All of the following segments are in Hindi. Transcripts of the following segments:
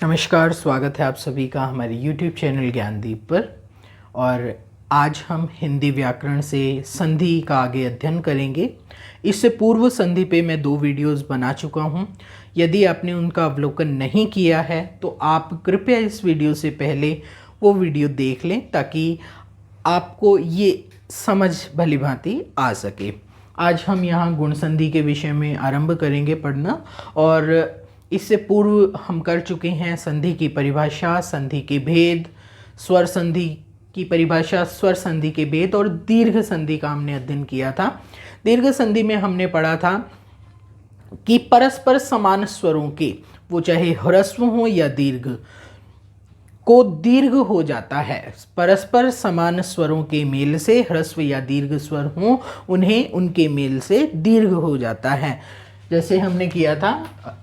नमस्कार, स्वागत है आप सभी का हमारे YouTube चैनल ज्ञानदीप पर। और आज हम हिंदी व्याकरण से संधि का आगे अध्ययन करेंगे। इससे पूर्व संधि पे मैं 2 वीडियोस बना चुका हूँ। यदि आपने उनका अवलोकन नहीं किया है तो आप कृपया इस वीडियो से पहले वो वीडियो देख लें ताकि आपको ये समझ भली भांति आ सके। आज हम यहाँ गुण संधि के विषय में आरंभ करेंगे पढ़ना। और इससे पूर्व हम कर चुके हैं संधि की परिभाषा, संधि के भेद, स्वर संधि की परिभाषा, स्वर संधि के भेद और दीर्घ संधि का हमने अध्ययन किया था। दीर्घ संधि में हमने पढ़ा था कि परस्पर समान स्वरों के, वो चाहे ह्रस्व हो या दीर्घ, को दीर्घ हो जाता है। परस्पर समान स्वरों के मेल से ह्रस्व या दीर्घ स्वर हों, उन्हें उनके मेल से दीर्घ हो जाता है। जैसे हमने किया था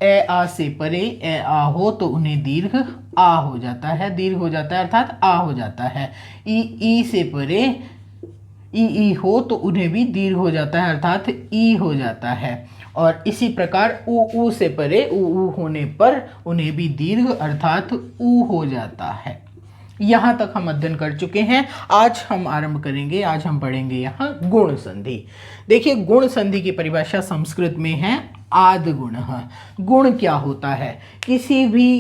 ए आ से परे ए आ हो तो उन्हें दीर्घ आ हो जाता है, दीर्घ हो जाता है अर्थात आ हो जाता है। ई से परे ई हो तो उन्हें भी दीर्घ हो जाता है अर्थात ई हो जाता है। और इसी प्रकार ऊ से परे ऊ होने पर उन्हें भी दीर्घ अर्थात ऊ हो जाता है। यहाँ तक हम अध्ययन कर चुके हैं। आज हम आरंभ करेंगे, आज हम पढ़ेंगे यहाँ गुण संधि। देखिए, गुण संधि की परिभाषा संस्कृत में है आद्गुण। गुण क्या होता है? किसी भी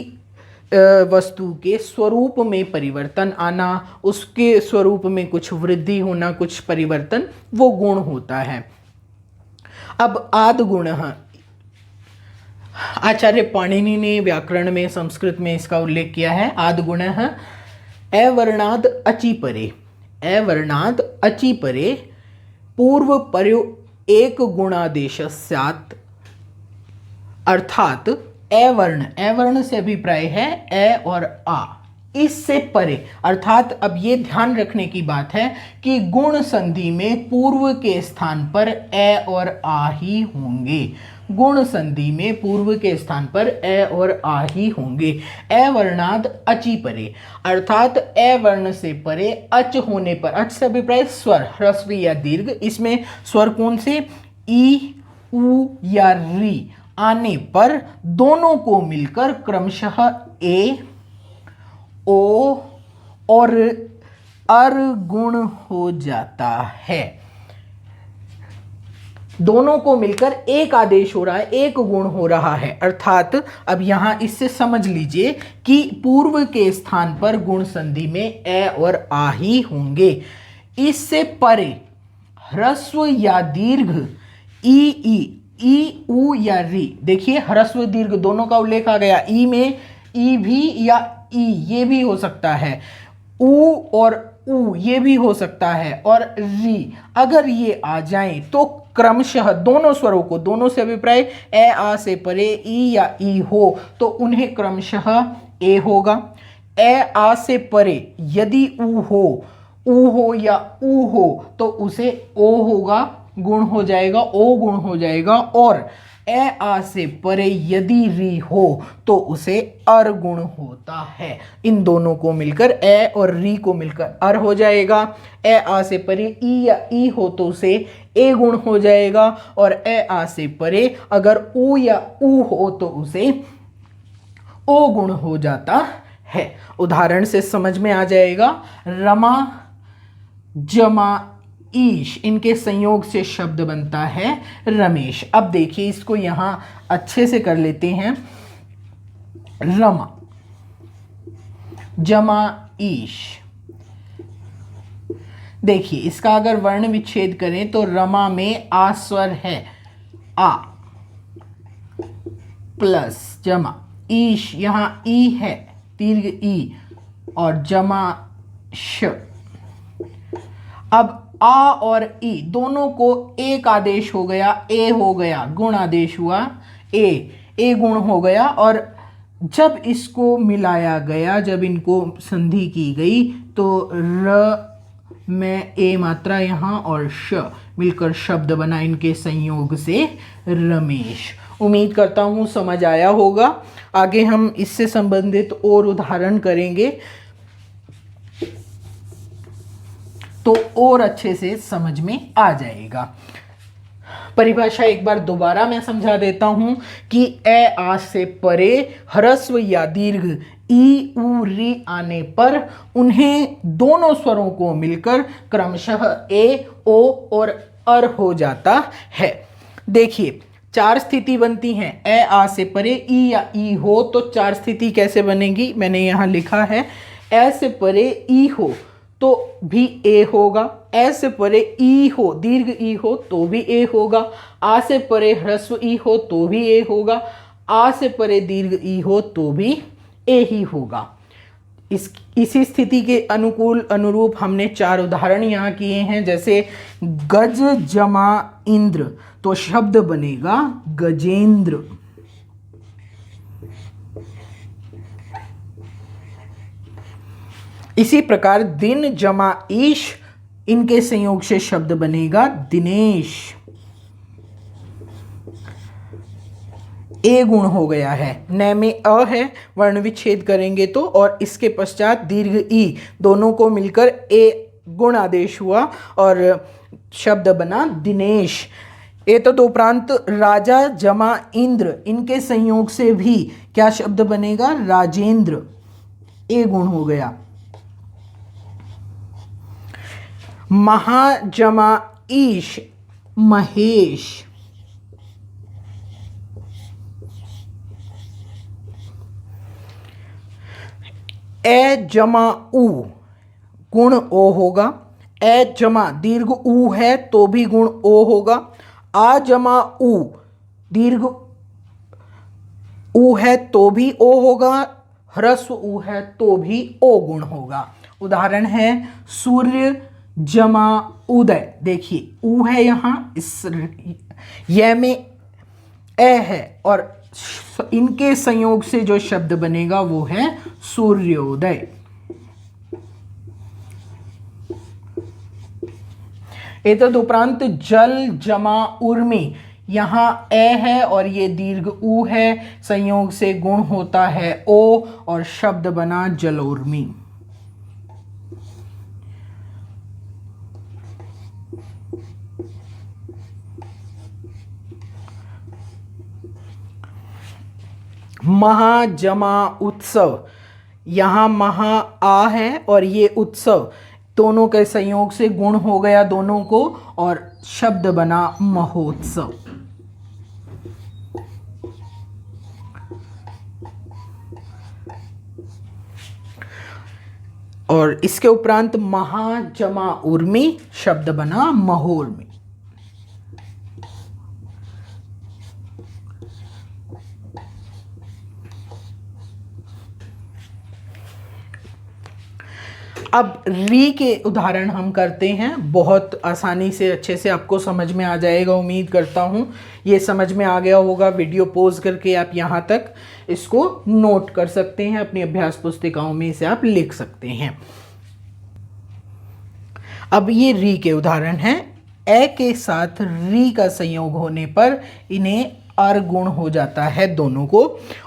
वस्तु के स्वरूप में परिवर्तन आना, उसके स्वरूप में कुछ वृद्धि होना, कुछ परिवर्तन, वो गुण होता है। अब आद्गुण, आचार्य पाणिनि ने व्याकरण में संस्कृत में इसका उल्लेख किया है। आद्गुण अवर्णाद अचि परे, अवर्णाद अचि परे पूर्व पर्यो एक गुणादेश स्यात्, अर्थात अवर्ण, अवर्ण से अभिप्राय है ए और आ, इससे परे। अर्थात अब ये ध्यान रखने की बात है कि गुण संधि में पूर्व के स्थान पर ए और आ ही होंगे। गुण संधि में पूर्व के स्थान पर ए और आ ही होंगे। अवर्णाद अचि परे, अर्थात ए वर्ण से परे अच होने पर, अच से अभिप्राय स्वर, ह्रस्व या दीर्घ, इसमें स्वर कौन से? ई, उ या री आने पर दोनों को मिलकर क्रमशः ए, ओ और अर गुण हो जाता है। दोनों को मिलकर एक आदेश हो रहा है, एक गुण हो रहा है। अर्थात अब यहां इससे समझ लीजिए कि पूर्व के स्थान पर गुण संधि में ए और आ ही होंगे। इससे परे ह्रस्व या दीर्घ ई, उ या री, देखिए ह्रस्व दीर्घ दोनों का उल्लेख आ गया। ई में ई भी या ई ये भी हो सकता है, उ और उ ये भी हो सकता है, और री अगर ये आ जाएं तो क्रमशः दोनों स्वरों को, दोनों से अभिप्राय ए आ से परे ई या ई हो तो उन्हें क्रमशः ए होगा। ए आ से परे यदि उ हो या उ हो तो उसे ओ होगा, गुण हो जाएगा, ओ गुण हो जाएगा। और ए आ से परे यदि री हो तो उसे अर गुण होता है। इन दोनों को मिलकर, ए और री को मिलकर अर हो जाएगा। ए आ से परे ई या ई हो तो उसे ए गुण हो जाएगा, और ए आ से परे अगर उ या उ हो तो उसे ओ गुण हो जाता है। उदाहरण से समझ में आ जाएगा। रमा, जमा, ईश, इनके संयोग से शब्द बनता है रमेश। अब देखिए इसको यहां अच्छे से कर लेते हैं। रमा, जमा, ईश, देखिए इसका अगर वर्ण विच्छेद करें तो रमा में आ स्वर है, आ प्लस जमा, ईश यहां ई है, दीर्घ ई, और जमा श। अब आ और ई दोनों को एक आदेश हो गया, ए हो गया, गुण आदेश हुआ, ए गुण हो गया। और जब इसको मिलाया गया, जब इनको संधि की गई तो र में ए मात्रा यहाँ और श मिलकर शब्द बना, इनके संयोग से रमेश। उम्मीद करता हूँ समझ आया होगा। आगे हम इससे संबंधित और उदाहरण करेंगे तो और अच्छे से समझ में आ जाएगा। परिभाषा एक बार दोबारा मैं समझा देता हूं कि ए आ से परे ह्रस्व या दीर्घ ई उ री आने पर उन्हें दोनों स्वरों को मिलकर क्रमशः ए ओ और अर हो जाता है। देखिए 4 स्थिति बनती हैं। ए आ से परे ई या ई हो तो 4 स्थिति कैसे बनेगी, मैंने यहाँ लिखा है। ए से परे ई हो तो भी ए होगा, ए से परे ई हो दीर्घ ई हो तो भी ए होगा, आ से परे ह्रस्व ई हो तो भी ए होगा, आ से परे दीर्घ ई हो तो भी ए ही होगा। इसी स्थिति के अनुरूप हमने 4 उदाहरण यहाँ किए हैं। जैसे गज जमा इंद्र तो शब्द बनेगा गजेंद्र। इसी प्रकार दिन जमा ईश, इनके संयोग से शब्द बनेगा दिनेश। ए गुण हो गया है, न में अ है, वर्ण विच्छेद करेंगे तो, और इसके पश्चात दीर्घ ई, दोनों को मिलकर ए गुण आदेश हुआ और शब्द बना दिनेश। ए तो उपरांत राजा जमा इंद्र, इनके संयोग से भी क्या शब्द बनेगा, राजेंद्र। ए गुण हो गया। महा जमा ईश, महेश। ए जमा उ, गुण ओ होगा। ए जमा दीर्घ उ है तो भी गुण ओ होगा। आ जमा उ, दीर्घ उ है तो भी ओ होगा, ह्रस्व उ है तो भी ओ गुण होगा। उदाहरण है सूर्य जमा उदय। देखिए उ है यहाँ, इस यह में ए है और इनके संयोग से जो शब्द बनेगा वो है सूर्योदय। एतद उपरांत जल जमा उर्मी, यहाँ ए है और ये दीर्घ उ है, संयोग से गुण होता है ओ और शब्द बना जलोर्मी। महा जमा उत्सव, यहाँ महा आ है और ये उत्सव, दोनों के संयोग से गुण हो गया दोनों को और शब्द बना महोत्सव। और इसके उपरांत महा जमा उर्मी, शब्द बना महोर्मी। अब री के उदाहरण हम करते हैं। बहुत आसानी से अच्छे से आपको समझ में आ जाएगा, उम्मीद करता हूँ ये समझ में आ गया होगा। वीडियो पॉज करके आप यहाँ तक इसको नोट कर सकते हैं, अपनी अभ्यास पुस्तिकाओं में इसे आप लिख सकते हैं। अब ये री के उदाहरण हैं। ए के साथ री का संयोग होने पर इन्हें अर गुण हो जाता है दोनों को।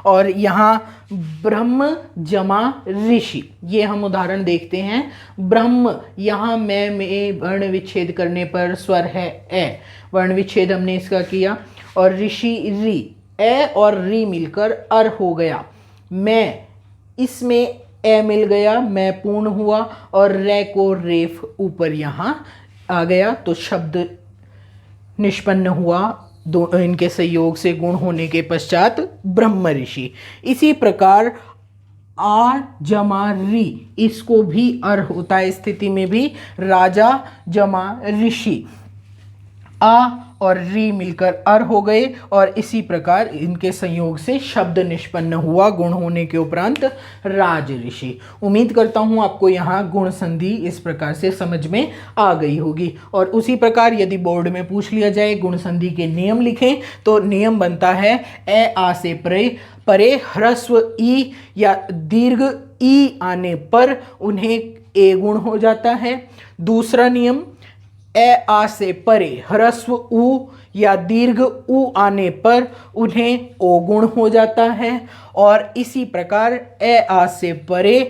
और यहाँ ब्रह्म जमा ऋषि, ये हम उदाहरण देखते हैं। ब्रह्म, यहाँ में वर्ण विच्छेद करने पर स्वर है ए, वर्ण विच्छेद हमने इसका किया। और ऋषि री, ए और री मिलकर अर हो गया। मैं, इसमें ए मिल गया, मैं पूर्ण हुआ और रे को रेफ ऊपर यहाँ आ गया तो शब्द निष्पन्न हुआ, दो इनके संयोग से गुण होने के पश्चात ब्रह्म ऋषि। इसी प्रकार आ जमा री, इसको भी अर होता है, स्थिति में भी राजा जमा ऋषि, आ और री मिलकर अर हो गए और इसी प्रकार इनके संयोग से शब्द निष्पन्न हुआ गुण होने के उपरांत राज ऋषि। उम्मीद करता हूँ आपको यहाँ गुण संधि इस प्रकार से समझ में आ गई होगी। और उसी प्रकार यदि बोर्ड में पूछ लिया जाए गुण संधि के नियम लिखें तो नियम बनता है ए आ से परे ह्रस्व ई या दीर्घ ई आने पर उन्हें ए गुण हो जाता है। दूसरा नियम, ए आ से परे ह्रस्व उ या दीर्घ उ आने पर उन्हें ओ गुण हो जाता है। और इसी प्रकार ए आ से परे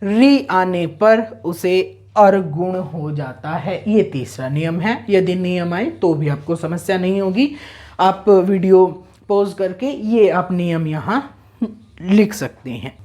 री आने पर उसे अर्गुण हो जाता है। ये तीसरा नियम है। यदि नियम आए तो भी आपको समस्या नहीं होगी, आप वीडियो पॉज करके ये आप नियम यहाँ लिख सकते हैं।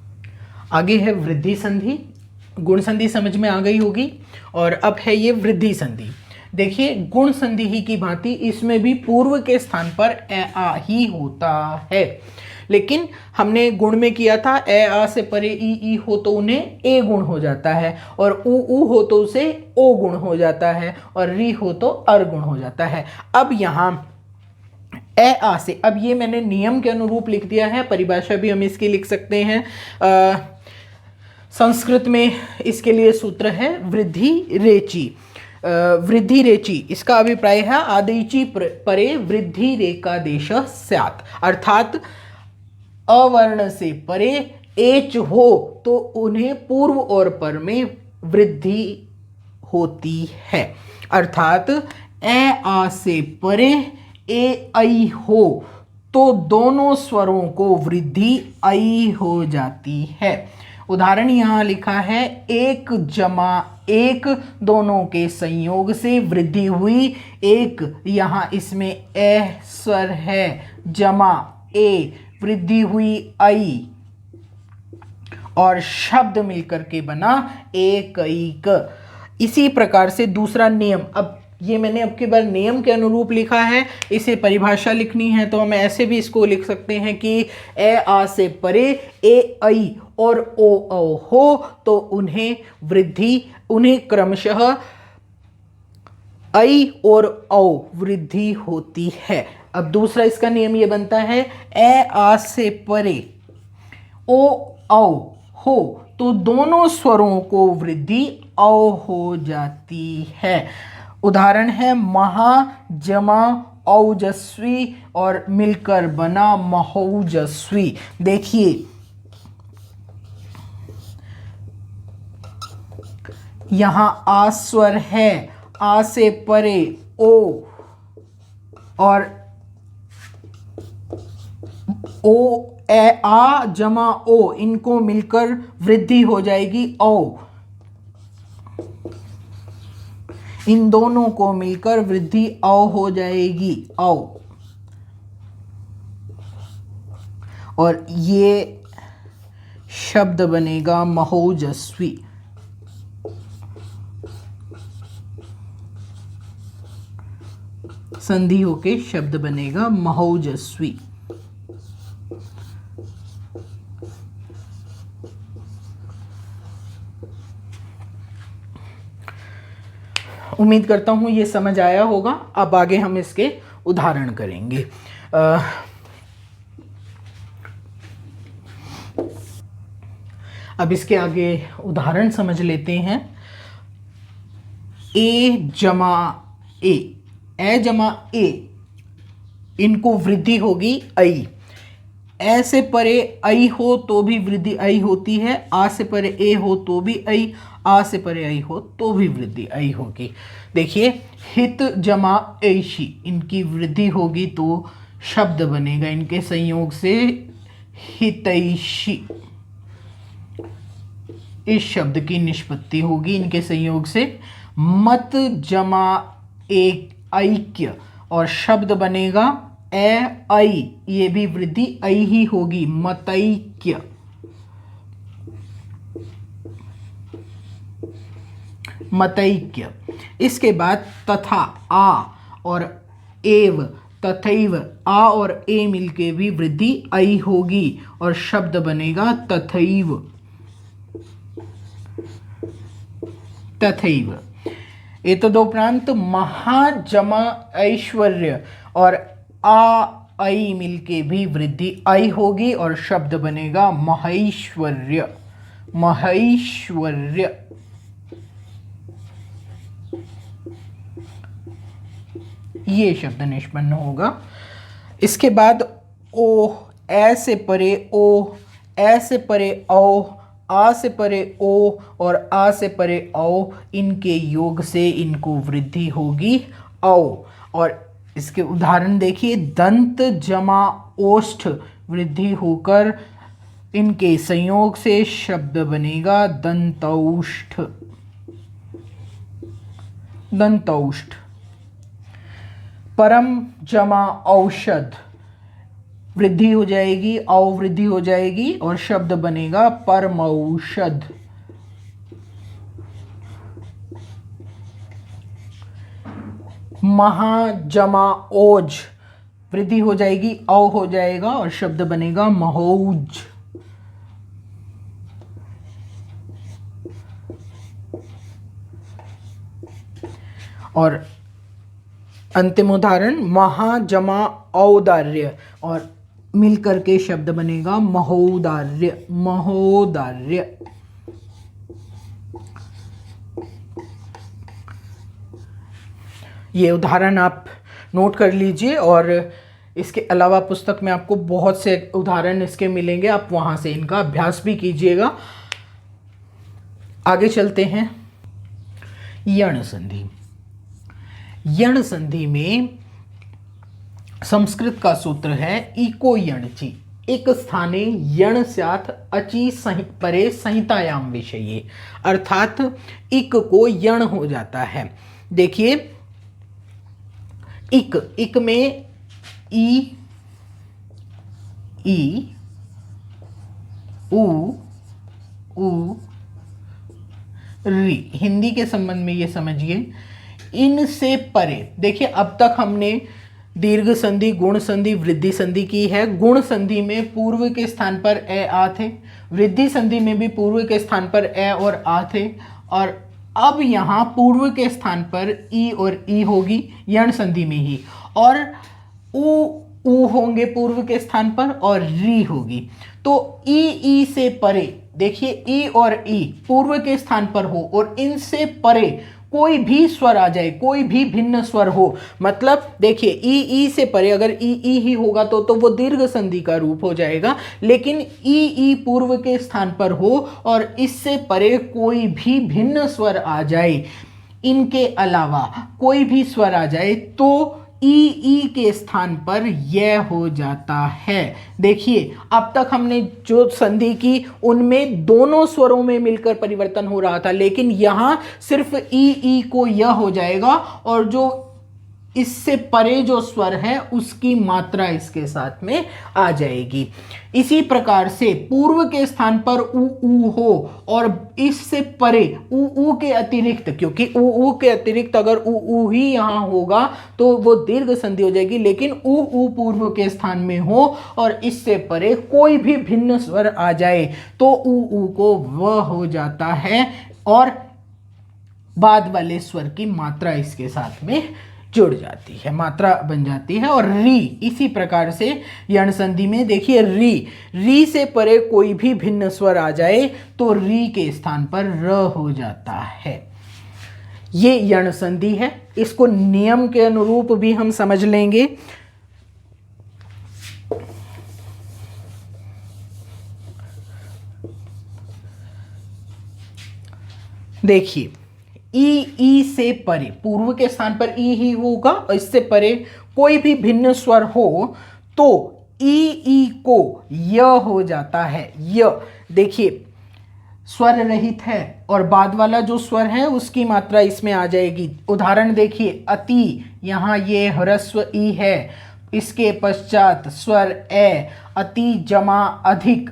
आगे है वृद्धि संधि। गुण संधि समझ में आ गई होगी, और अब है ये वृद्धि संधि। देखिए, गुण संधि ही की भांति इसमें भी पूर्व के स्थान पर ए आ ही होता है, लेकिन हमने गुण में किया था ए आ से परे ई हो तो उन्हें ए गुण हो जाता है, और ऊ हो तो उसे ओ गुण हो जाता है, और री हो तो अर गुण हो जाता है। अब यहाँ ए आ से, अब ये मैंने नियम के अनुरूप लिख दिया है, परिभाषा भी हम इसकी लिख सकते हैं। संस्कृत में इसके लिए सूत्र है वृद्धि रेची। वृद्धि रेची, इसका अभिप्राय है आदिची परे वृद्धि रेकादेश स्यात्, अर्थात अवर्ण से परे एच हो तो उन्हें पूर्व और पर में वृद्धि होती है। अर्थात ए आ से परे ए ऐ हो तो दोनों स्वरों को वृद्धि ऐ हो जाती है। उदाहरण यहाँ लिखा है, एक जमा एक, दोनों के संयोग से वृद्धि हुई एक, यहाँ इसमें ए स्वर है, जमा ए, वृद्धि हुई ऐ, और शब्द मिलकर के बना एकैक। इसी प्रकार से दूसरा नियम, अब ये मैंने अब की बार नियम के अनुरूप लिखा है, इसे परिभाषा लिखनी है तो हम ऐसे भी इसको लिख सकते हैं कि ए आ से परे ए ऐ और ओ औ हो तो उन्हें क्रमशः ऐ और औ वृद्धि होती है। अब दूसरा इसका नियम ये बनता है, ए आ से परे ओ औ हो तो दोनों स्वरों को वृद्धि औ हो जाती है। उदाहरण है महा जमा औजस्वी और मिलकर बना महौजस्वी। देखिए, यहां आ स्वर है, आ से परे ओ और ओ ए आ जमा ओ, इनको मिलकर वृद्धि हो जाएगी औ। इन दोनों को मिलकर वृद्धि औ हो जाएगी औ, और ये शब्द बनेगा महौजस्वी। संधि होके शब्द बनेगा महौजस्वी। उम्मीद करता हूं ये समझ आया होगा। अब आगे हम इसके उदाहरण करेंगे। अब इसके आगे उदाहरण समझ लेते हैं। ए जमा ए जमा ए, इनको वृद्धि होगी ऐ। ए से परे ऐ हो तो भी वृद्धि ऐ होती है, आ से परे ए हो तो भी ऐ, आ से परे ऐ हो तो भी वृद्धि ऐ होगी। देखिए, हित जमा ऐशी, इनकी वृद्धि होगी तो शब्द बनेगा इनके संयोग से हितैषी। इस शब्द की निष्पत्ति होगी इनके संयोग से। मत जमा एक ऐक्य, और शब्द बनेगा ए ऐ, ये भी वृद्धि ऐ ही होगी, मतैक्य। मतैक्य। इसके बाद तथा आ और एव, तथैव, आ और ए मिलके भी वृद्धि ऐ होगी और शब्द बनेगा तथैव। तथैव। एतदोपरांत महाजमा ऐश्वर्य और आ ऐ मिलके भी वृद्धि ऐ होगी और शब्द बनेगा महैश्वर्य। महैश्वर्य। ये शब्द निष्पन्न होगा। इसके बाद ओ, ए से परे ओ, ए से परे औ, आ से परे ओ और आ से परे औ, इनके योग से इनको वृद्धि होगी औ। और इसके उदाहरण देखिए, दंत जमा ओष्ठ, वृद्धि होकर इनके संयोग से शब्द बनेगा दंतौष्ठ। दंतौष्ठ। परम जमा औषध, वृद्धि हो जाएगी, अवृद्धि हो जाएगी और शब्द बनेगा परमौषध। महाजमा ओज, वृद्धि हो जाएगी, औ हो जाएगा और शब्द बनेगा महौज। और अंतिम उदाहरण महाजमा औदार्य, और मिलकर के शब्द बनेगा महोदार्य। महोदार्य। ये उदाहरण आप नोट कर लीजिए और इसके अलावा पुस्तक में आपको बहुत से उदाहरण इसके मिलेंगे, आप वहां से इनका अभ्यास भी कीजिएगा। आगे चलते हैं। यण संधि। यण संधि में संस्कृत का सूत्र है इको यणचि, एक स्थाने यण स्यात् अचि परे संहितायाम विषये, अर्थात इक को यण हो जाता है। देखिए इक में ई, उ, री, हिंदी के संबंध में ये समझिए, इनसे परे। देखिए अब तक हमने दीर्घ संधि, गुण संधि, वृद्धि संधि की है। गुण संधि में पूर्व के स्थान पर ए आ थे, वृद्धि संधि में भी पूर्व के स्थान पर ए और आ थे, और अब यहाँ पूर्व के स्थान पर ई और ई होगी यण संधि में ही, और उ होंगे पूर्व के स्थान पर और री होगी। तो ई से परे, देखिए ई और ई पूर्व के स्थान पर हो और इनसे परे कोई भी स्वर आ जाए, कोई भी भिन्न स्वर हो, मतलब देखिए ई से परे अगर ई ही होगा तो वो दीर्घ संधि का रूप हो जाएगा, लेकिन ई पूर्व के स्थान पर हो और इससे परे कोई भी भिन्न स्वर आ जाए, इनके अलावा कोई भी स्वर आ जाए तो ई के स्थान पर यह हो जाता है। देखिए अब तक हमने जो संधि की उनमें दोनों स्वरों में मिलकर परिवर्तन हो रहा था, लेकिन यहां सिर्फ ई को यह हो जाएगा और जो इससे परे जो स्वर है उसकी मात्रा इसके साथ में आ जाएगी। इसी प्रकार से पूर्व के स्थान पर उ हो और इससे परे उ के अतिरिक्त, क्योंकि उ के अतिरिक्त अगर उ ही यहाँ होगा तो वो दीर्घ संधि हो जाएगी, लेकिन उ पूर्व के स्थान में हो और इससे परे कोई भी भिन्न स्वर आ जाए तो उ को व हो जाता है और बाद वाले स्वर की मात्रा इसके साथ में जुड़ जाती है, मात्रा बन जाती है। और री, इसी प्रकार से यण संधि में देखिए री से परे कोई भी भिन्न स्वर आ जाए तो री के स्थान पर र हो जाता है। ये यण संधि है, इसको नियम के अनुरूप भी हम समझ लेंगे। देखिए ई से परे, पूर्व के स्थान पर ई ही होगा और इससे परे कोई भी भिन्न स्वर हो तो ई को य हो जाता है। य देखिए स्वर रहित है और बाद वाला जो स्वर है उसकी मात्रा इसमें आ जाएगी। उदाहरण देखिए अति, यहाँ ये ह्रस्व ई है, इसके पश्चात स्वर ए, अति जमा अधिक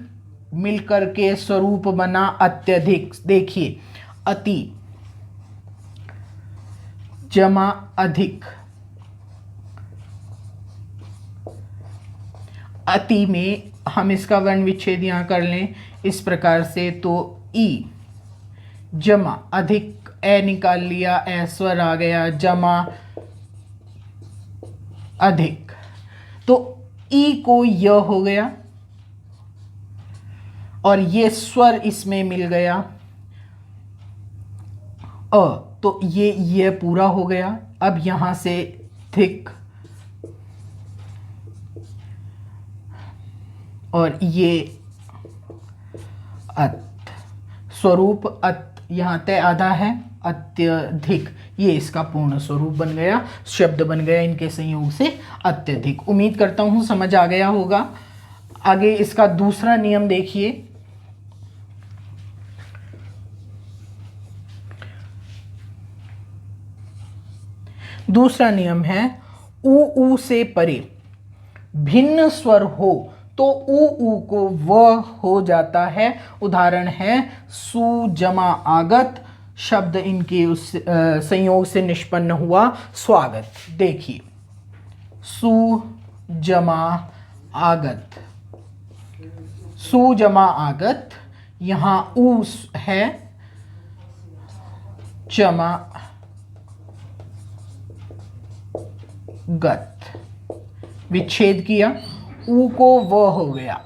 मिलकर के स्वरूप बना अत्यधिक। देखिए अति जमा अधिक, अति में हम इसका वर्ण विच्छेद यहाँ कर लें इस प्रकार से, तो ई जमा अधिक, ए निकाल लिया, ए स्वर आ गया, जमा अधिक, तो ई को य हो गया और ये स्वर इसमें मिल गया अ, तो ये पूरा हो गया। अब यहां से थिक और ये अत, स्वरूप अत यहां तय आधा है, अत्यधिक, ये इसका पूर्ण स्वरूप बन गया, शब्द बन गया इनके संयोग से अत्यधिक। उम्मीद करता हूं समझ आ गया होगा। आगे इसका दूसरा नियम देखिए। दूसरा नियम है ऊ से परे भिन्न स्वर हो तो ऊ को व हो जाता है। उदाहरण है सु जमा आगत, शब्द इनके उस संयोग से निष्पन्न हुआ स्वागत। देखिए सु जमा आगत, सु जमा आगत, यहां ऊ है, जमा गत, विच्छेद किया, ऊ को व हो गया,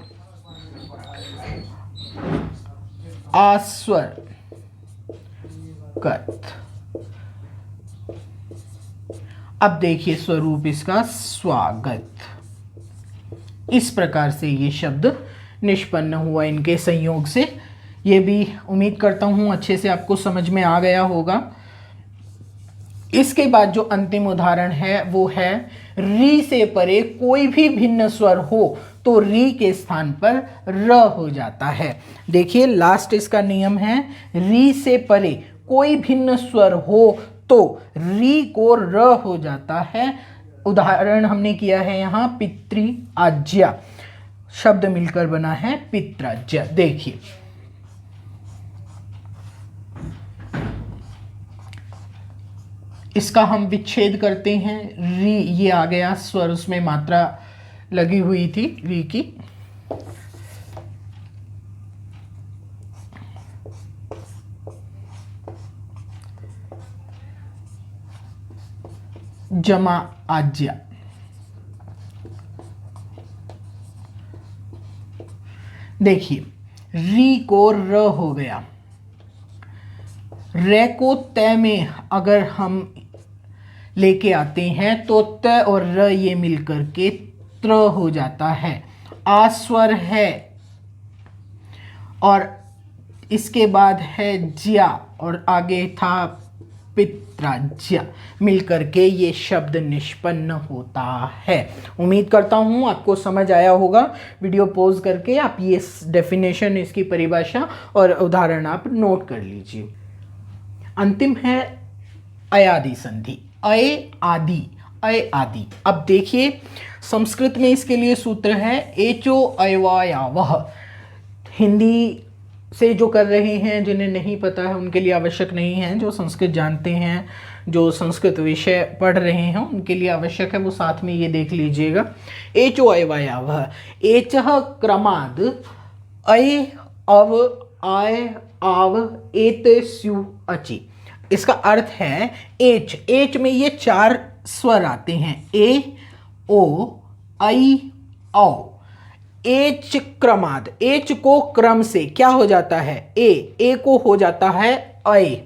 आस्वर गत। अब देखिए स्वरूप इसका स्वागत। इस प्रकार से ये शब्द निष्पन्न हुआ इनके संयोग से। ये भी उम्मीद करता हूं अच्छे से आपको समझ में आ गया होगा। इसके बाद जो अंतिम उदाहरण है वो है री से परे कोई भी भिन्न स्वर हो तो री के स्थान पर र हो जाता है। देखिए लास्ट इसका नियम है री से परे कोई भिन्न स्वर हो तो री को र हो जाता है। उदाहरण हमने किया है यहाँ पितृ आज्ञा, शब्द मिलकर बना है पित्राज्ञा। देखिए इसका हम विच्छेद करते हैं। री ये आ गया स्वर, उसमें मात्रा लगी हुई थी री की। जमा आज्ञा, देखिए री को र हो गया, रे को तय में अगर हम लेके आते हैं तो त और र ये मिलकर के त्र हो जाता है। आस्वर है और इसके बाद है ज्या और आगे था पित्राज्या, मिलकर के ये शब्द निष्पन्न होता है। उम्मीद करता हूँ आपको समझ आया होगा। वीडियो पॉज करके आप ये डेफिनेशन, इसकी परिभाषा और उदाहरण आप नोट कर लीजिए। अंतिम है अयादि संधि, अय आदि, अय आदि। अब देखिए संस्कृत में इसके लिए सूत्र है एचो अयवायावह। हिंदी से जो कर रहे हैं, जिन्हें नहीं पता है उनके लिए आवश्यक नहीं है। जो संस्कृत जानते हैं, जो संस्कृत विषय पढ़ रहे हैं, उनके लिए आवश्यक है। वो साथ में ये देख लीजिएगा। एचो अयवायावह, एचः क्रमाद अय अव आय आव एत स्यु अचि। इसका अर्थ है एच, एच में ये 4 स्वर आते हैं, ए ओ आई औ। एच क्रमाद, एच को क्रम से क्या हो जाता है, ए को हो जाता है अय,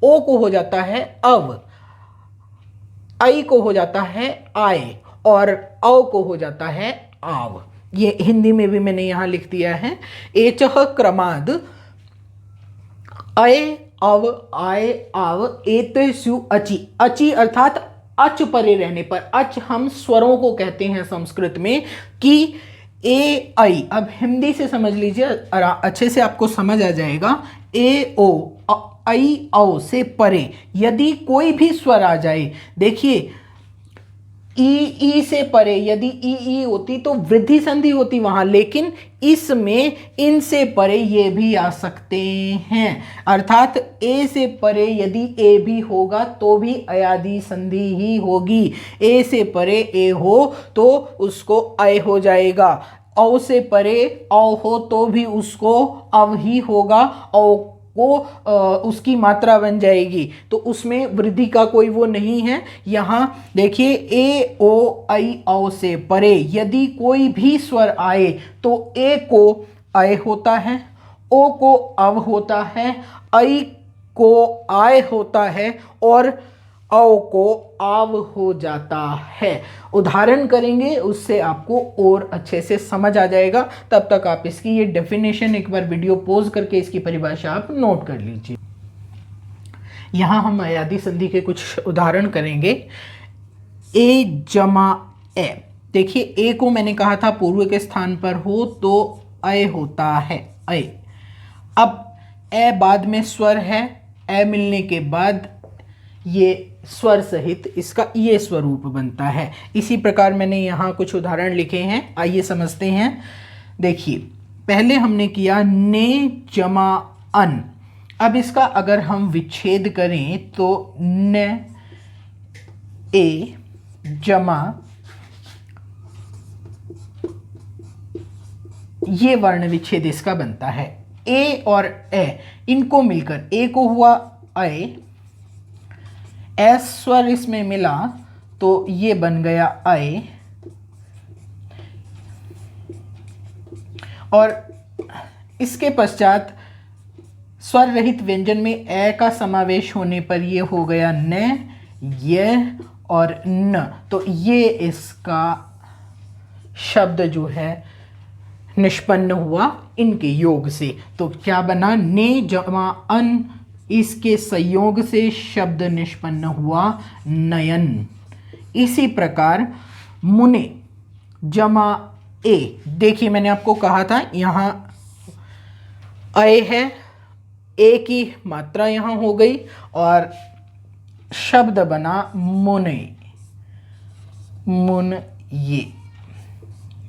ओ को हो जाता है अव, आई को हो जाता है आय और औ को हो जाता है आव। ये हिंदी में भी मैंने यहां लिख दिया है। एचः क्रमाद अय अव आय आव एत स्यु अचि। अचि अर्थात अच परे रहने पर। अच हम स्वरों को कहते हैं संस्कृत में कि ए आई। अब हिंदी से समझ लीजिए, अच्छे से आपको समझ आ जाएगा। ए ओ आई औ से परे यदि कोई भी स्वर आ जाए, देखिए ई से परे यदि ई होती तो वृद्धि संधि होती वहां, लेकिन इसमें इन से परे ये भी आ सकते हैं। अर्थात ए से परे यदि ए भी होगा तो भी अयादि संधि ही होगी। ए से परे ए हो तो उसको अय हो जाएगा, औ से परे औ हो तो भी उसको अव ही होगा, औ को उसकी मात्रा बन जाएगी, तो उसमें वृद्धि का कोई वो नहीं है। यहाँ देखिए ए ओ आई औ से परे यदि कोई भी स्वर आए तो ए को अय होता है, ओ को अव होता है, आई को आय होता है और औ को आव हो जाता है। उदाहरण करेंगे, उससे आपको और अच्छे से समझ आ जाएगा। तब तक आप इसकी ये डेफिनेशन एक बार वीडियो पॉज करके इसकी परिभाषा आप नोट कर लीजिए। यहाँ हम अयादि संधि के कुछ उदाहरण करेंगे। ए जमा ए, देखिए ए को मैंने कहा था पूर्व के स्थान पर हो तो अय होता है, अय। अब ए बाद में स्वर है, ए मिलने के बाद ये स्वर सहित इसका ये स्वरूप बनता है। इसी प्रकार मैंने यहाँ कुछ उदाहरण लिखे हैं, आइए समझते हैं। देखिए, पहले हमने किया ने जमा अन। अब इसका अगर हम विच्छेद करें तो न ए जमा, ये वर्ण विच्छेद इसका बनता है। ए और ए इनको मिलकर, ए को हुआ ए, एस स्वर इसमें मिला तो ये बन गया ए, और इसके पश्चात स्वर रहित व्यंजन में ए का समावेश होने पर ये हो गया न, ये और न। तो ये इसका शब्द जो है निष्पन्न हुआ इनके योग से। तो क्या बना, ने जमा अन, इसके संयोग से शब्द निष्पन्न हुआ नयन। इसी प्रकार मुने जमा ए, देखिए मैंने आपको कहा था यहाँ अय है, ए की मात्रा यहाँ हो गई और शब्द बना मुने, मुन ये,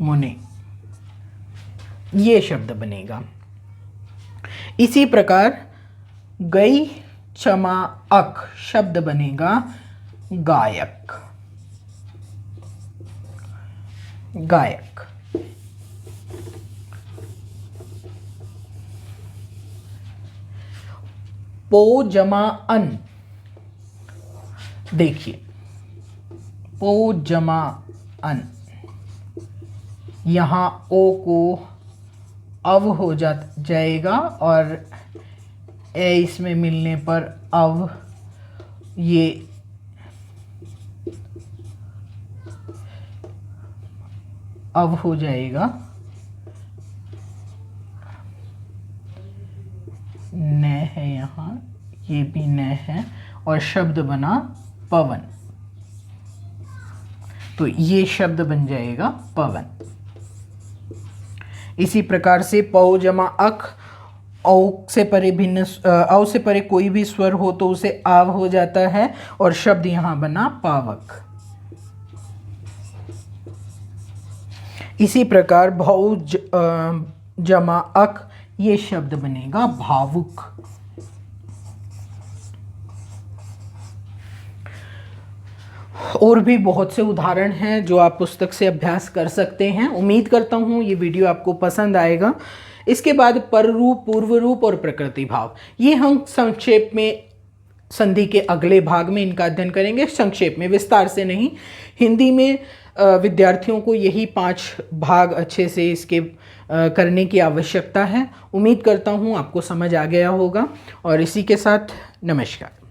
मुने, ये शब्द बनेगा। इसी प्रकार गई क्षमा अक, शब्द बनेगा गायक, गायक। पो जमा अन, देखिए पो जमा अन, यहाँ ओ को अव हो जाएगा और ए इसमें मिलने पर अव, ये अव हो जाएगा, न है यहाँ, ये भी न है और शब्द बना पवन। तो ये शब्द बन जाएगा पवन। इसी प्रकार से पौ जमा अक, औ से परे भिन्न, औ से परे कोई भी स्वर हो तो उसे आव हो जाता है और शब्द यहां बना पावक। इसी प्रकार भौ जमा अक, ये शब्द बनेगा भावुक। और भी बहुत से उदाहरण हैं जो आप पुस्तक से अभ्यास कर सकते हैं। उम्मीद करता हूँ ये वीडियो आपको पसंद आएगा। इसके बाद पर रूप, पूर्व रूप और प्रकृति भाव, ये हम संक्षेप में संधि के अगले भाग में इनका अध्ययन करेंगे, संक्षेप में, विस्तार से नहीं। हिंदी में विद्यार्थियों को यही 5 भाग अच्छे से इसके करने की आवश्यकता है। उम्मीद करता हूँ आपको समझ आ गया होगा और इसी के साथ नमस्कार।